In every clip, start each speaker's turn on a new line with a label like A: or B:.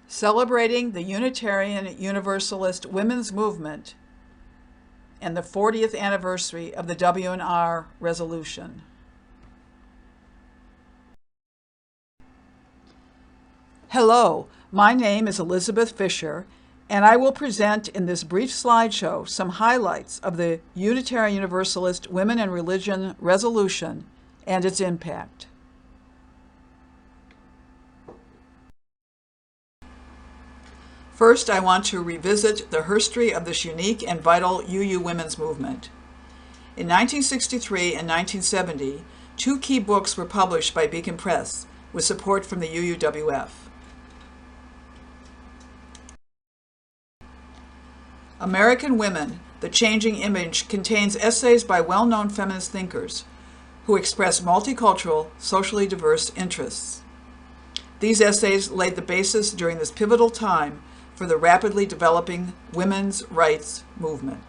A: celebrating the Unitarian Universalist women's movement and the 40th anniversary of the W&R resolution. Hello, my name is Elizabeth Fisher, and I will present in this brief slideshow some highlights of the Unitarian Universalist Women and Religion resolution and its impact. First, I want to revisit the history of this unique and vital UU women's movement. In 1963 and 1970, two key books were published by Beacon Press with support from the UUWF. American Women, The Changing Image contains essays by well-known feminist thinkers who express multicultural, socially diverse interests. These essays laid the basis during this pivotal time for the rapidly developing women's rights movement.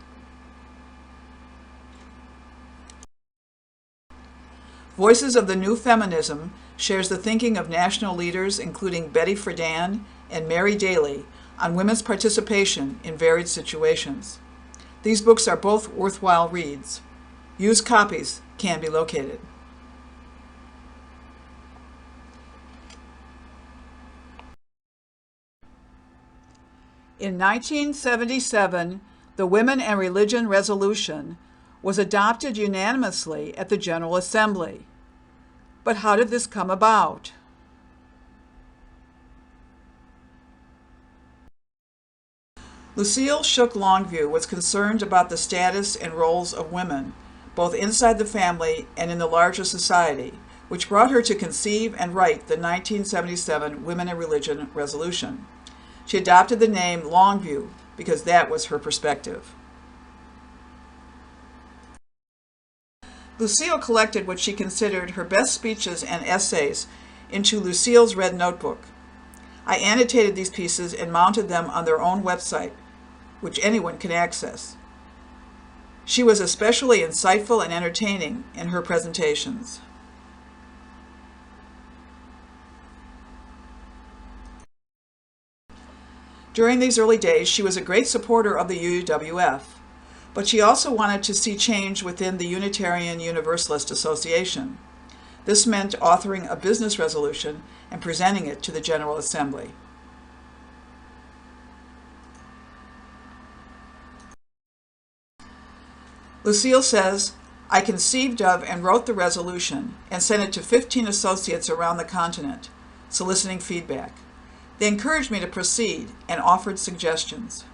A: Voices of the New Feminism shares the thinking of national leaders including Betty Friedan and Mary Daly on women's participation in varied situations. These books are both worthwhile reads. Used copies can be located. In 1977, the Women and Religion Resolution was adopted unanimously at the General Assembly. But how did this come about? Lucille Shook Longview was concerned about the status and roles of women, both inside the family and in the larger society, which brought her to conceive and write the 1977 Women and Religion Resolution. She adopted the name Longview because that was her perspective. Lucille collected what she considered her best speeches and essays into Lucille's Red Notebook. I annotated these pieces and mounted them on their own website, which anyone can access. She was especially insightful and entertaining in her presentations. During these early days, she was a great supporter of the UUWF, but she also wanted to see change within the Unitarian Universalist Association. This meant authoring a business resolution and presenting it to the General Assembly. Lucille says, I conceived of and wrote the resolution and sent it to 15 associates around the continent, soliciting feedback. They encouraged me to proceed and offered suggestions.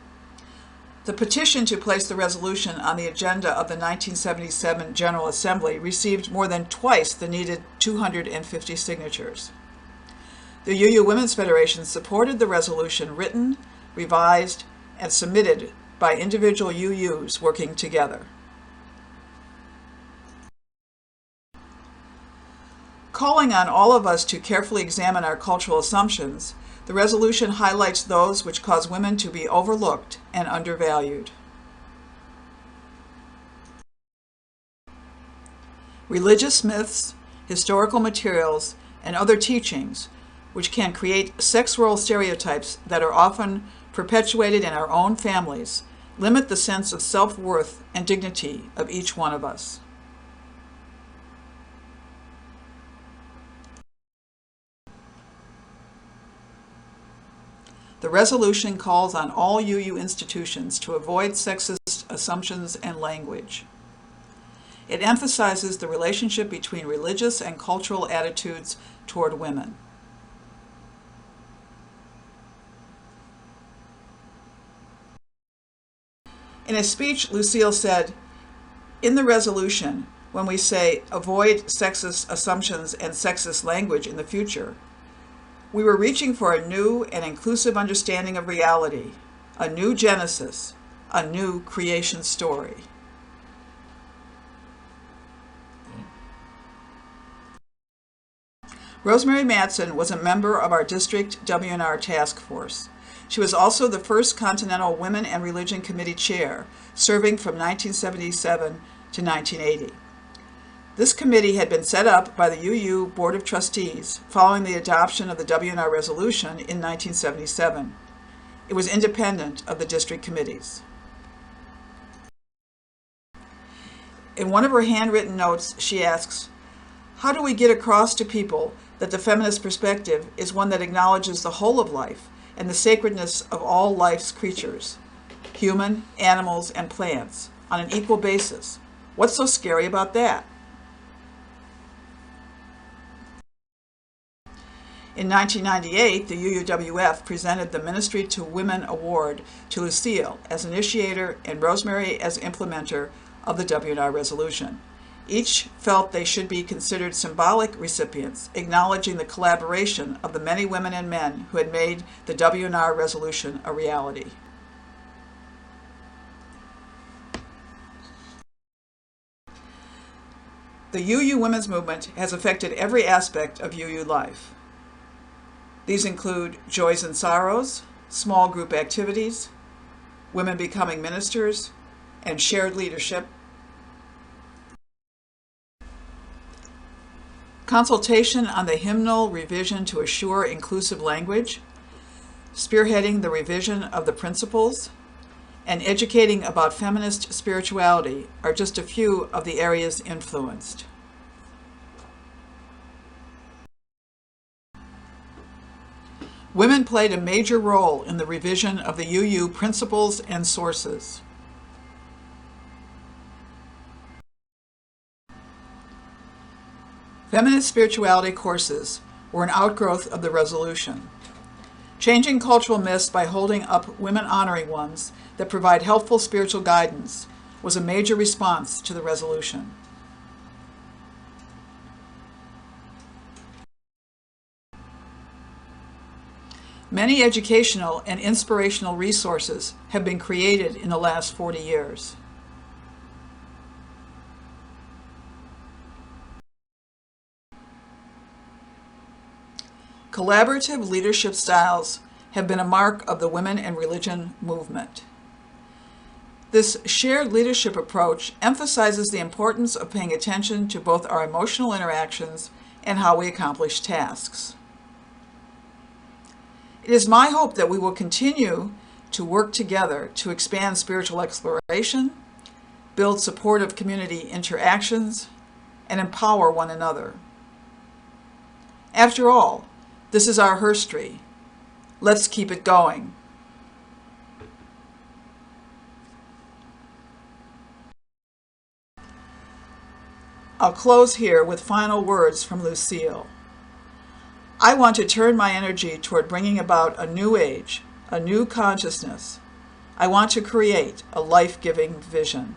A: The petition to place the resolution on the agenda of the 1977 General Assembly received more than twice the needed 250 signatures. The UU Women's Federation supported the resolution written, revised, and submitted by individual UUs working together. Calling on all of us to carefully examine our cultural assumptions, the resolution highlights those which cause women to be overlooked and undervalued. Religious myths, historical materials, and other teachings which can create sex role stereotypes that are often perpetuated in our own families limit the sense of self-worth and dignity of each one of us. The resolution calls on all UU institutions to avoid sexist assumptions and language. It emphasizes the relationship between religious and cultural attitudes toward women. In a speech, Lucille said, in the resolution, when we say avoid sexist assumptions and sexist language in the future, we were reaching for a new and inclusive understanding of reality, a new Genesis, a new creation story. Rosemary Matson was a member of our district W&R task force. She was also the first Continental Women and Religion Committee chair, serving from 1977 to 1980. This committee had been set up by the UU Board of Trustees following the adoption of the W&R resolution in 1977. It was independent of the district committees. In one of her handwritten notes, she asks, "How do we get across to people that the feminist perspective is one that acknowledges the whole of life and the sacredness of all life's creatures, human, animals, and plants, on an equal basis? What's so scary about that?" In 1998, the UUWF presented the Ministry to Women Award to Lucille as initiator and Rosemary as implementer of the W&R resolution. Each felt they should be considered symbolic recipients, acknowledging the collaboration of the many women and men who had made the W&R resolution a reality. The UU Women's Movement has affected every aspect of UU life. These include joys and sorrows, small group activities, women becoming ministers, and shared leadership, consultation on the hymnal revision to assure inclusive language, spearheading the revision of the principles, and educating about feminist spirituality are just a few of the areas influenced. Women played a major role in the revision of the UU principles and sources. Feminist spirituality courses were an outgrowth of the resolution. Changing cultural myths by holding up women-honoring ones that provide helpful spiritual guidance was a major response to the resolution. Many educational and inspirational resources have been created in the last 40 years. Collaborative leadership styles have been a mark of the Women and Religion movement. This shared leadership approach emphasizes the importance of paying attention to both our emotional interactions and how we accomplish tasks. It is my hope that we will continue to work together to expand spiritual exploration, build supportive community interactions, and empower one another. After all, this is our history. Let's keep it going. I'll close here with final words from Lucille. I want to turn my energy toward bringing about a new age, a new consciousness. I want to create a life-giving vision.